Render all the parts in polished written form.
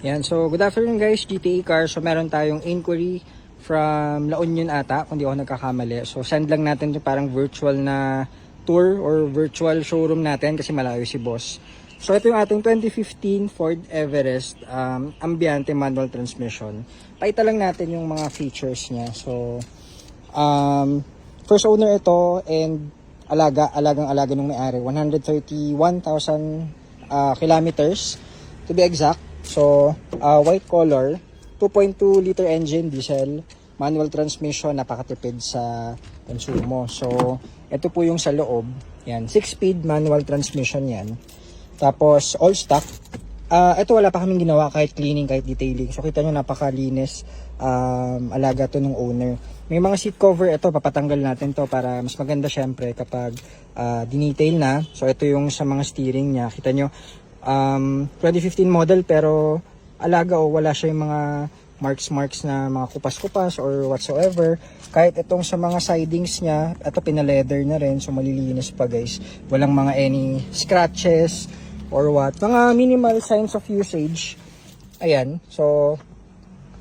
Yan, so good afternoon guys, GTA Car. So meron tayong inquiry from La Union ata, kung di ako nagkakamali. So send lang natin yung parang virtual na tour or virtual showroom natin kasi malayo si boss. So ito yung ating 2015 Ford Everest Ambiente manual transmission. Pakita lang natin yung mga features niya. So first owner ito and alagang-alaga nung may-ari. 131,000 kilometers to be exact. So, white color, 2.2 liter engine, diesel, manual transmission, napakatipid sa konsumo. So, ito po yung sa loob. Yan, 6-speed manual transmission yan. Tapos, all stock. Ito wala pa kaming ginawa kahit cleaning, kahit detailing. So, kita nyo napakalinis. Alaga to ng owner. May mga seat cover ito, papatanggal natin to para mas maganda syempre kapag dinetail na. So, ito yung sa mga steering niya. Kita nyo, 2015 model pero alaga o wala siya yung mga marks na mga kupas-kupas or whatsoever. Kahit itong sa mga sidings niya, ito pinaleather na rin, so malilinis pa guys. Walang mga any scratches or what. Mga minimal signs of usage. Ayan, so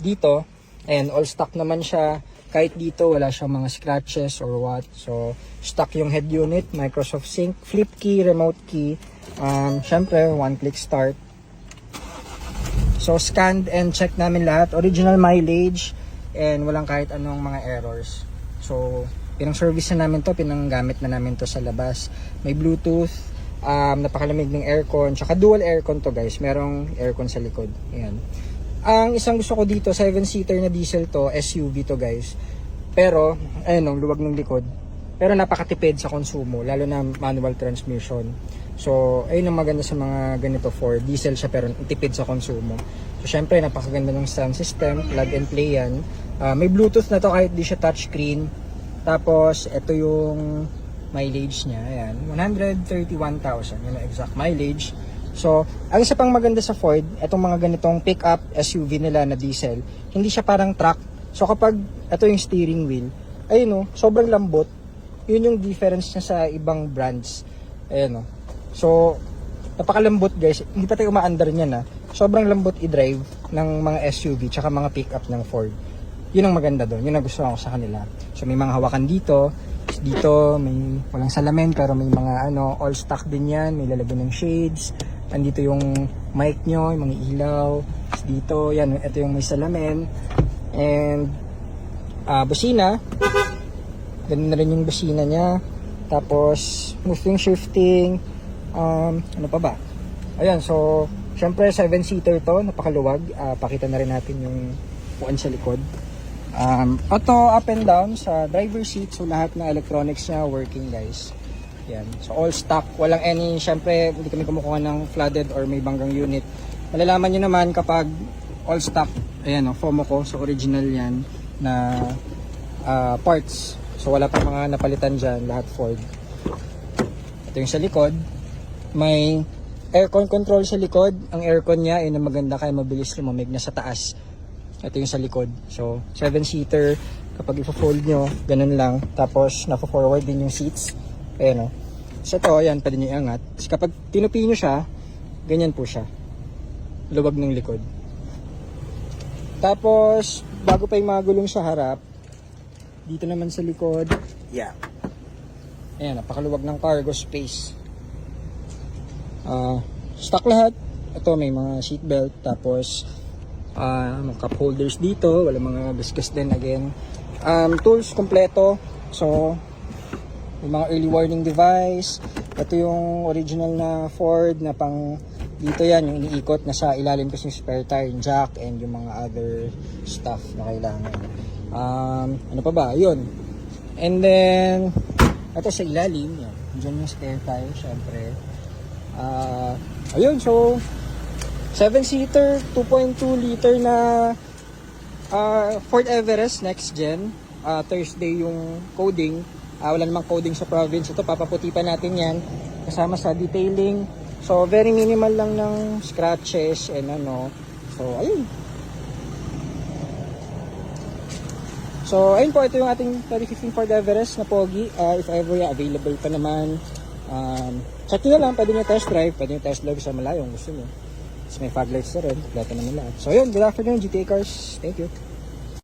dito, ayan, all stock naman siya. Kahit dito, wala siyang mga scratches or what. So, stock yung head unit, Microsoft Sync, flip key, remote key. Syempre, one-click start. So, scanned and check namin lahat. Original mileage and walang kahit anong mga errors. So, pinang-service na namin to, pinanggamit na namin to sa labas. May Bluetooth, napakalamig ng aircon, tsaka dual aircon to guys. Merong aircon sa likod. Ayan. Ang isang gusto ko dito, 7-seater na diesel to, SUV to guys. Pero, ayun, luwag ng likod. Pero napakatipid sa konsumo, lalo na manual transmission. So, ayun ang maganda sa mga ganito Ford. Diesel siya pero tipid sa konsumo. So, syempre, napakaganda ng sound system, plug and play yan. May Bluetooth na to kahit di siya touchscreen. Tapos, ito yung mileage niya. Ayan, 131,000. Yun ang exact mileage. So, ang isa pang maganda sa Ford, itong mga ganitong pick-up SUV nila na diesel, hindi siya parang truck. So, kapag ito yung steering wheel, ayun sobrang lambot. Yun yung difference niya sa ibang brands. Ayun So, napakalambot guys. Hindi pa tayo umaandar niyan Sobrang lambot i-drive ng mga SUV tsaka mga pick-up ng Ford. Yun ang maganda doon. Yun ang gusto ko sa kanila. So, may mga hawakan dito. Dito, may walang salamin pero may mga all stock din yan. May lalagyan ng shades. Andito yung mic nyo, yung mga ilaw. Dito, yan, ito yung may salamin. And, busina. Ganun na rin yung busina niya. Tapos, moving, shifting. Ano pa ba? Ayan, so, syempre, 7-seater to. Napakaluwag. Pakita na rin natin yung puan sa likod. Auto up and down sa driver seat. So, lahat ng electronics niya working guys. Yan. So, all stock. Walang any, syempre, hindi kami kumukuha ng flooded or may banggang unit. Malalaman nyo naman kapag all stock, ayan FOMO ko. So, original yan na parts. So, wala pa mga napalitan dyan. Lahat Ford. Ito yung sa likod. May aircon control sa likod. Ang aircon niya ay maganda kaya mabilis lumamig na sa taas. Ito yung sa likod. So, 7-seater. Kapag i-fold nyo, ganun lang. Tapos, naka-forward din yung seats. Ayan So ito, ayan, pwede nyo iangat. Kasi kapag tinupi nyo siya, ganyan po siya. Luwag ng likod. Tapos, bago pa yung mga gulong sa harap, dito naman sa likod, yeah. Ayan, napakaluwag ng cargo space. Stock lahat. Ito, may mga seatbelt. Tapos, mga cup holders dito. Wala mga gasgas din again. Tools, kompleto. So, may mga early warning device. Ito yung original na Ford na pang dito yan, yung iniikot na sa ilalim kasi yung spare tire, yung jack and yung mga other stuff na kailangan. Ano pa ba? Yun. And then, ito sa ilalim, yan. Diyan yung spare tire, syempre. Ayun, so 7-seater, 2.2 liter na Ford Everest next gen. Thursday yung coding. Wala namang coding sa province. Ito, papaputi pa natin yan. Kasama sa detailing. So, very minimal lang ng scratches and So, ayun. So, ayun po. Ito yung ating 2015 Ford Everest na pogi. If ever available pa naman. Check nyo lang. Pwede nyo test drive. Pwede nyo test drive sa malayong gusto nyo. Tapos may fog lights na rin. Kompleto naman lahat. So yun, good afternoon GTA Cars. Thank you.